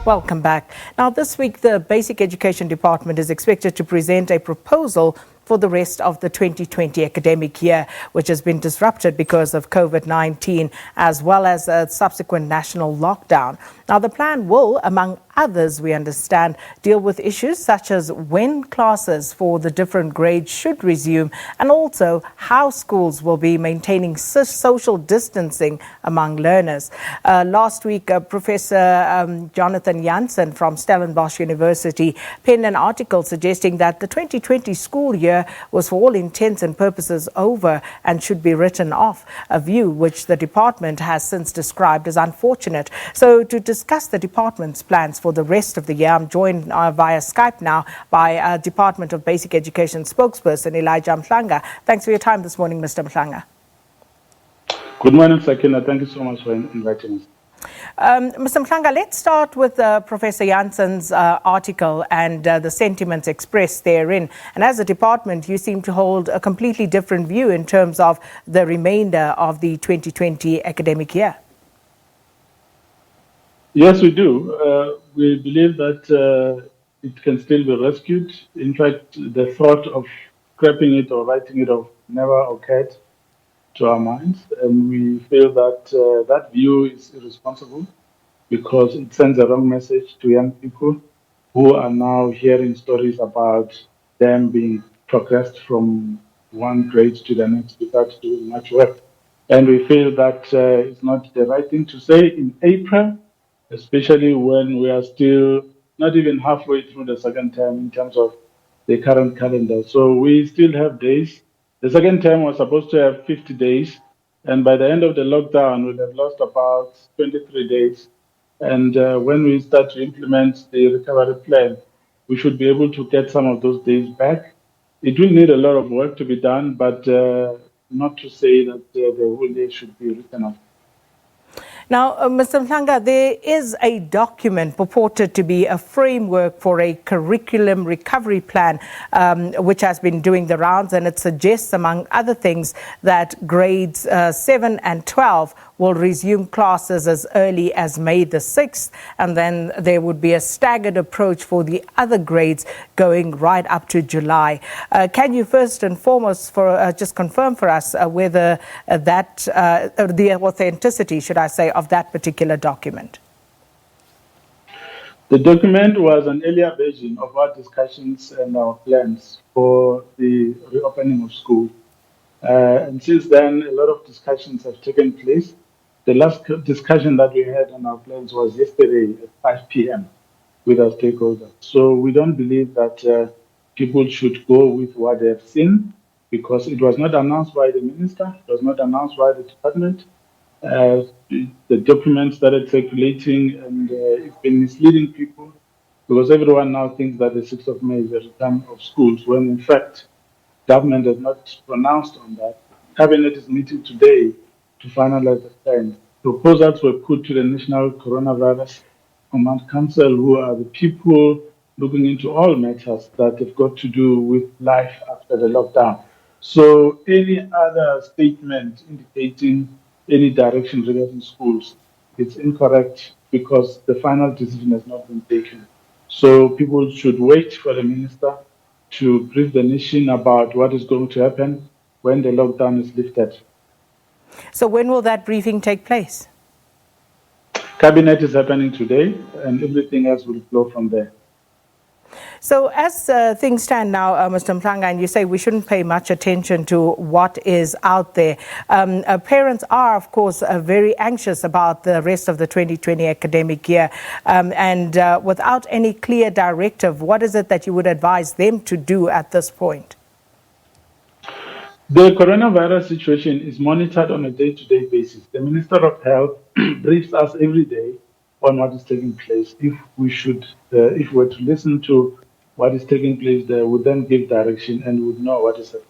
Welcome back. Now, this week, the Basic Education Department is expected to present a proposal for the rest of the 2020 academic year, which has been disrupted because of COVID-19, as well as a subsequent national lockdown. Now, the plan will, among others, we understand, deal with issues such as when classes for the different grades should resume, and also how schools will be maintaining social distancing among learners. Last week, Professor Jansen from Stellenbosch University penned an article suggesting that the 2020 school year was for all intents and purposes over and should be written off, a view which the department has since described as unfortunate. So to discuss the department's plans for the rest of the year, I'm joined via Skype now by Department of Basic Education spokesperson Mhlanga. Thanks for your time this morning, Mr. Mhlanga. Good morning, Sakina. Thank you so much for inviting us. Mr. Mhlanga, let's start with Professor Jansen's article and the sentiments expressed therein. And as a department, you seem to hold a completely different view in terms of the remainder of the 2020 academic year. Yes, we do. We believe that it can still be rescued. In fact, the thought of scrapping it or writing it off never occurred to our minds, and we feel that that view is irresponsible because it sends a wrong message to young people who are now hearing stories about them being progressed from one grade to the next without doing much work. And we feel that it's not the right thing to say in April, especially when we are still not even halfway through the second term in terms of the current calendar. So we still have days. The second term was supposed to have 50 days, and by the end of the lockdown, we'll have lost about 23 days. And when we start to implement the recovery plan, we should be able to get some of those days back. It will need a lot of work to be done, but not to say that the whole day should be written off. Now, Mr. Mhlanga, there is a document purported to be a framework for a curriculum recovery plan, which has been doing the rounds, and it suggests, among other things, that grades 7 and 12 will resume classes as early as May the 6th, and then there would be a staggered approach for the other grades going right up to July. Can you first and foremost just confirm for us whether the authenticity, should I say, of that particular document? The document was an earlier version of our discussions and our plans for the reopening of school. And since then, a lot of discussions have taken place. The last discussion that we had on our plans was yesterday at 5 p.m. with our stakeholders. So we don't believe that people should go with what they have seen, because it was not announced by the minister, it was not announced by the department. The document started circulating, and it's been misleading people because everyone now thinks that the 6th of May is the return of schools, when in fact government has not pronounced on that. Cabinet is meeting today to finalize the plan. Proposals were put to the National Coronavirus Command Council, who are the people looking into all matters that have got to do with life after the lockdown. So any other statement indicating any direction regarding schools, it's incorrect because the final decision has not been taken. So people should wait for the minister to brief the nation about what is going to happen when the lockdown is lifted. So when will that briefing take place? Cabinet is happening today, and everything else will flow from there. So as things stand now, Mr. Mhlanga, and you say we shouldn't pay much attention to what is out there. Parents are, of course, very anxious about the rest of the 2020 academic year. And without any clear directive, what is it that you would advise them to do at this point? The coronavirus situation is monitored on a day-to-day basis. The Minister of Health briefs us every day on what is taking place. If we were to listen to what is taking place, they would then give direction and would know what is happening.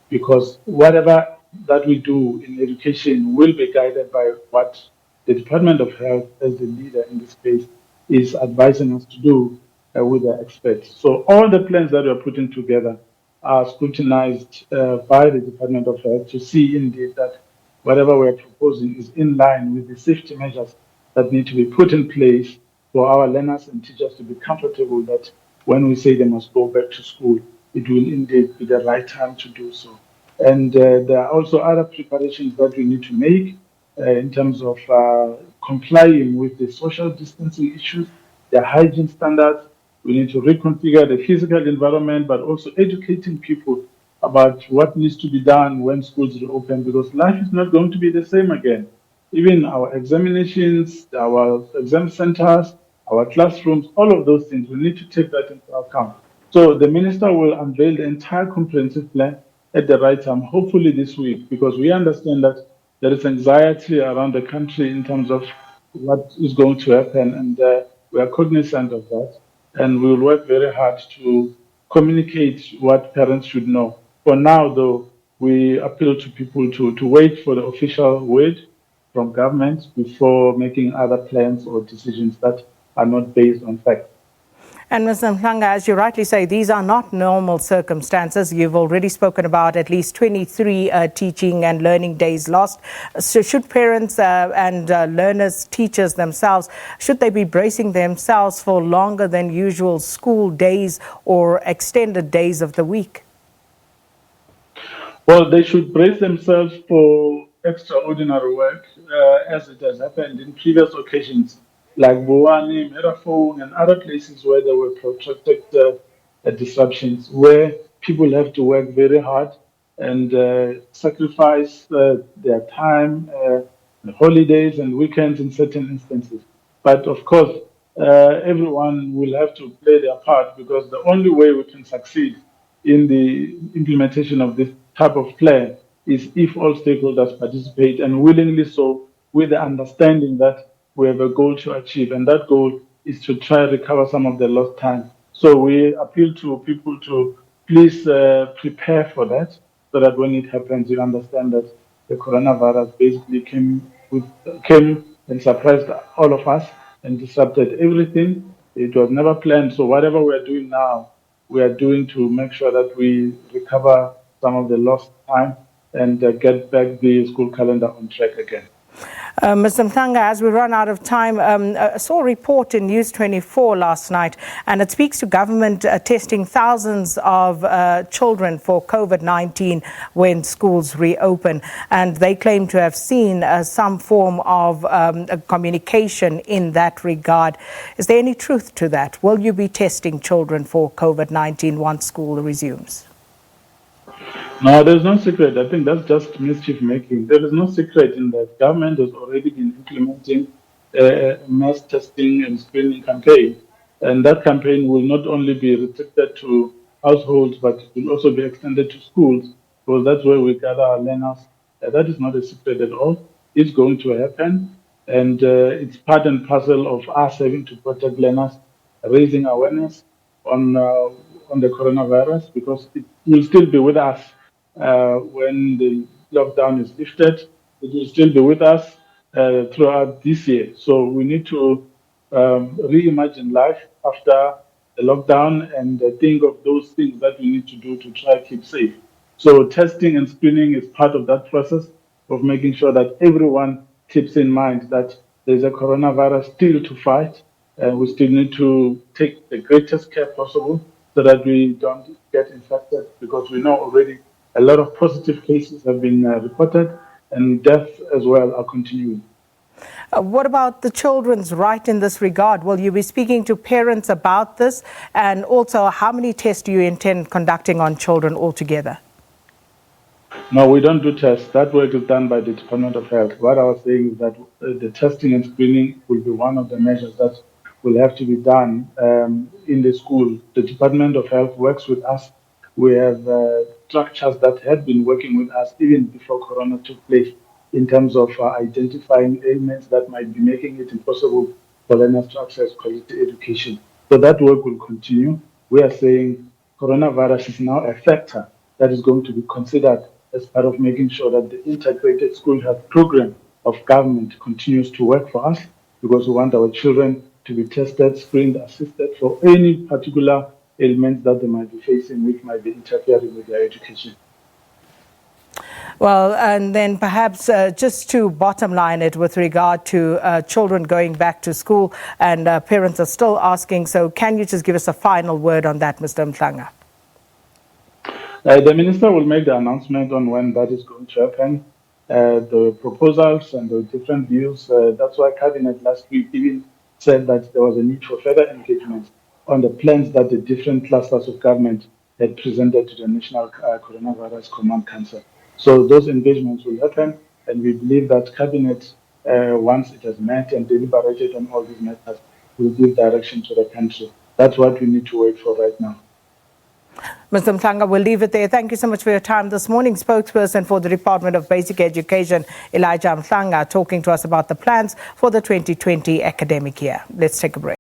Because whatever that we do in education will be guided by what the Department of Health, as the leader in this case, is advising us to do with the experts. So all the plans that we are putting together are scrutinized by the Department of Health to see indeed that whatever we are proposing is in line with the safety measures that need to be put in place for our learners and teachers to be comfortable that when we say they must go back to school, it will indeed be the right time to do so. And there are also other preparations that we need to make in terms of complying with the social distancing issues, the hygiene standards. We need to reconfigure the physical environment, but also educating people about what needs to be done when schools reopen, because life is not going to be the same again. Even our examinations, our exam centers, our classrooms, all of those things, we need to take that into account. So the minister will unveil the entire comprehensive plan at the right time, hopefully this week, because we understand that there is anxiety around the country in terms of what is going to happen, and we are cognizant of that. And we will work very hard to communicate what parents should know. For now, though, we appeal to people to wait for the official word from government before making other plans or decisions that are not based on fact. And Ms. Mhlanga, as you rightly say, these are not normal circumstances. You've already spoken about at least 23 teaching and learning days lost. So should parents and learners, teachers themselves, should they be bracing themselves for longer than usual school days or extended days of the week? Well, they should brace themselves for extraordinary work, as it has happened in previous occasions, like Buwani, Merafong, and other places where there were protracted disruptions, where people have to work very hard and sacrifice their time, holidays, and weekends in certain instances. But of course, everyone will have to play their part, because the only way we can succeed in the implementation of this type of plan is if all stakeholders participate, and willingly so, with the understanding that we have a goal to achieve, and that goal is to try and recover some of the lost time. So we appeal to people to please prepare for that, so that when it happens, you understand that the coronavirus basically came and surprised all of us and disrupted everything. It was never planned. So whatever we are doing now, we are doing to make sure that we recover some of the lost time and get back the school calendar on track again. Mr. Mhlanga, as we run out of time, I saw a report in News 24 last night, and it speaks to government testing thousands of children for COVID-19 when schools reopen. And they claim to have seen some form of communication in that regard. Is there any truth to that? Will you be testing children for COVID-19 once school resumes? No, there's no secret. I think that's just mischief making. There is no secret in that. Government has already been implementing a mass testing and screening campaign. And that campaign will not only be restricted to households, but it will also be extended to schools, because that's where we gather our learners. That is not a secret at all. It's going to happen. And it's part and parcel of us having to protect learners, raising awareness on the coronavirus, because it will still be with us when the lockdown is lifted. It will still be with us throughout this year. So we need to reimagine life after the lockdown and think of those things that we need to do to try to keep safe. So testing and screening is part of that process of making sure that everyone keeps in mind that there's a coronavirus still to fight, and we still need to take the greatest care possible so that we don't get infected, because we know already a lot of positive cases have been reported, and deaths as well are continuing. What about the children's right in this regard? Will you be speaking to parents about this? And also, how many tests do you intend conducting on children altogether? No, we don't do tests. That work is done by the Department of Health. What I was saying is that the testing and screening will be one of the measures that will have to be done in the school. The Department of Health works with us. We have structures that had been working with us even before Corona took place, in terms of identifying ailments that might be making it impossible for learners to access quality education. So that work will continue. We are saying coronavirus is now a factor that is going to be considered as part of making sure that the integrated school health program of government continues to work for us, because we want our children to be tested, screened, assisted for any particular ailments that they might be facing, which might be interfering with their education. Well, and then perhaps just to bottom line it with regard to children going back to school, and parents are still asking, so can you just give us a final word on that, Mr. Mhlanga? The Minister will make the announcement on when that is going to happen. The proposals and the different views, that's why Cabinet last week even said that there was a need for further engagement on the plans that the different clusters of government had presented to the National Coronavirus Command Council. So those engagements will happen, and we believe that Cabinet, once it has met and deliberated on all these matters, will give direction to the country. That's what we need to wait for right now. Mr. Mhlanga, we'll leave it there. Thank you so much for your time this morning. Spokesperson for the Department of Basic Education, Elijah Mhlanga, talking to us about the plans for the 2020 academic year. Let's take a break.